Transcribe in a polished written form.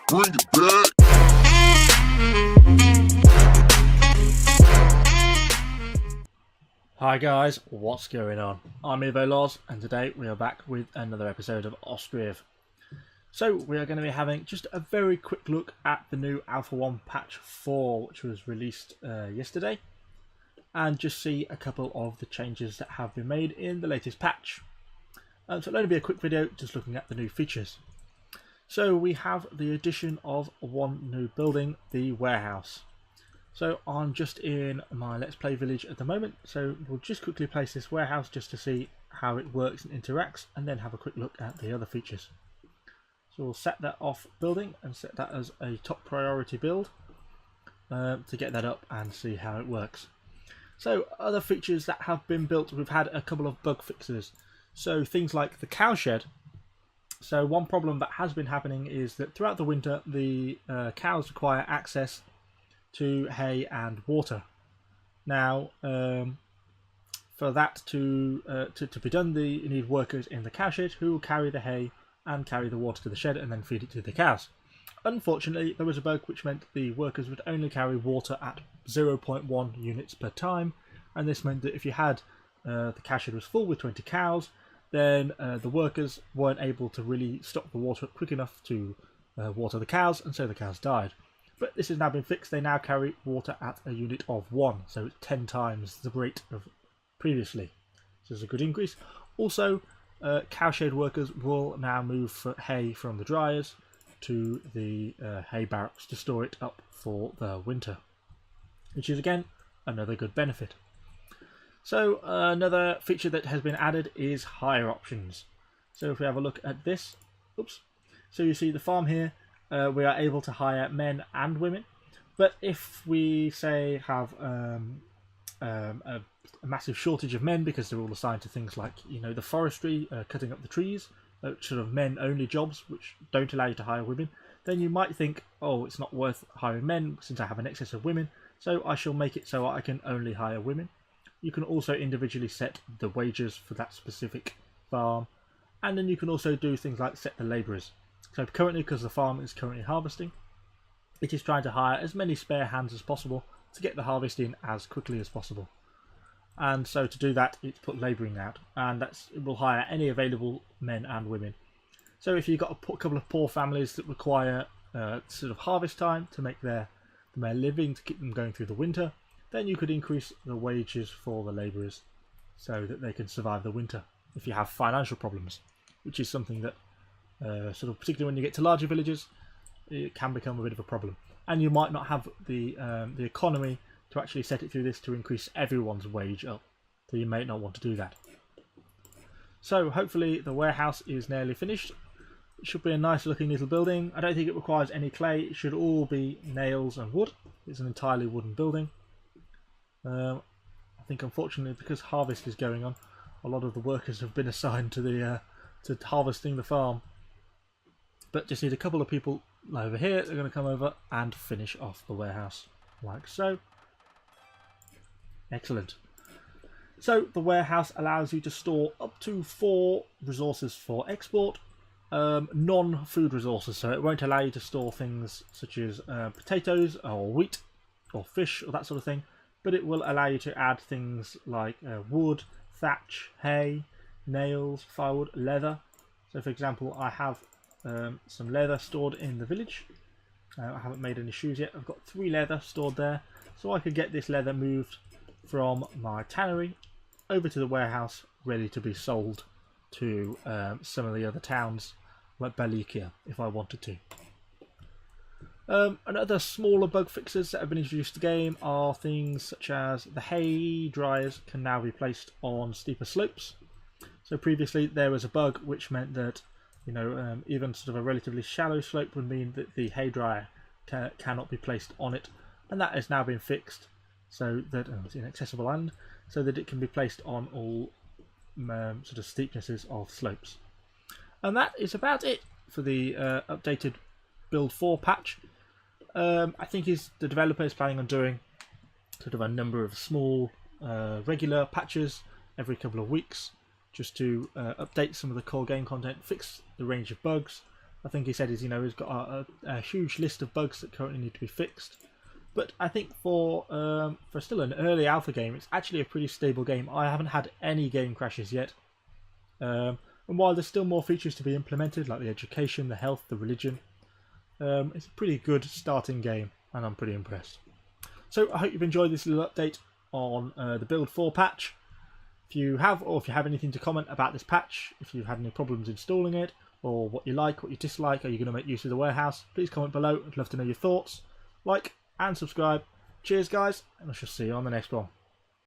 Bring it back. Hi guys, what's going on? I'm Evo and today we are back with another episode of Ostriv. So we are going to be having just a very quick look at the new Alpha 1 patch 4 which was released yesterday, and just see a couple of the changes that have been made in the latest patch. So it'll only be a quick video just looking at the new features. So we have the addition of one new building, the warehouse. So I'm just in my Let's Play village at the moment, so we'll just quickly place this warehouse just to see how it works and interacts, and then have a quick look at the other features. So we'll set that off building and set that as a top priority build to get that up and see how it works. So other features that have been built, we've had a couple of bug fixes. So things like the cow shed. So one problem that has been happening is that throughout the winter the cows require access to hay and water. Now for that to be done, you need workers in the cow shed who will carry the hay and carry the water to the shed and then feed it to the cows. Unfortunately, there was a bug which meant the workers would only carry water at 0.1 units per time, and this meant that if you had the cow shed was full with 20 cows, then the workers weren't able to really stock the water up quick enough to water the cows, and so the cows died. But this has now been fixed. They now carry water at a unit of 1, so it's 10 times the rate of previously. So it's a good increase. Also, cowshed workers will now move hay from the dryers to the hay barracks to store it up for the winter, which is again another good benefit. So another feature that has been added is hire options. So if we have a look at this, so you see the farm here. We are able to hire men and women, but if we say have a massive shortage of men because they're all assigned to things like, you know, the forestry, cutting up the trees, sort of men only jobs which don't allow you to hire women, then you might think, oh, it's not worth hiring men since I have an excess of women, so I shall make it so I can only hire women. You can also individually set the wages for that specific farm, and then you can also do things like set the labourers. So currently, because the farm is currently harvesting, it is trying to hire as many spare hands as possible to get the harvest in as quickly as possible. And so to do that, it's put labouring out, and it will hire any available men and women. So if you've got a couple of poor families that require sort of harvest time to make their living, to keep them going through the winter, then you could increase the wages for the labourers so that they can survive the winter if you have financial problems, which is something that sort of particularly when you get to larger villages, it can become a bit of a problem, and you might not have the economy to actually set it through this to increase everyone's wage up, so you may not want to do that. So hopefully the warehouse is nearly finished. It should be a nice looking little building. I don't think it requires any clay. It should all be nails and wood. It's an entirely wooden building. I think unfortunately, because harvest is going on, a lot of the workers have been assigned to the to harvesting the farm. But just need a couple of people over here. They're going to come over and finish off the warehouse like so. Excellent. So the warehouse allows you to store up to 4 resources for export, non-food resources. So it won't allow you to store things such as potatoes or wheat or fish or that sort of thing, but it will allow you to add things like wood, thatch, hay, nails, firewood, leather. So for example, I have some leather stored in the village. I haven't made any shoes yet. I've got 3 leather stored there, so I could get this leather moved from my tannery over to the warehouse, ready to be sold to some of the other towns like Balikia if I wanted to. And other smaller bug fixes that have been introduced to the game are things such as the hay dryers can now be placed on steeper slopes. So previously there was a bug which meant that, you know, even sort of a relatively shallow slope would mean that the hay dryer cannot be placed on it, and that has now been fixed so that it's an accessible island, so that it can be placed on all sort of steepnesses of slopes. And that is about it for the updated Build 4 patch. I think the developer is planning on doing sort of a number of small regular patches every couple of weeks, just to update some of the core game content, fix the range of bugs, I think he said he's got a huge list of bugs that currently need to be fixed. But I think for still an early alpha game, it's actually a pretty stable game. I haven't had any game crashes yet. And while there's still more features to be implemented, like the education, the health, the religion, it's a pretty good starting game, and I'm pretty impressed. So I hope you've enjoyed this little update on the Build 4 patch. If you have, or if you have anything to comment about this patch, if you've had any problems installing it, or what you like, what you dislike, are you going to make use of the warehouse, please comment below. I'd love to know your thoughts. Like and subscribe. Cheers guys, and I shall see you on the next one.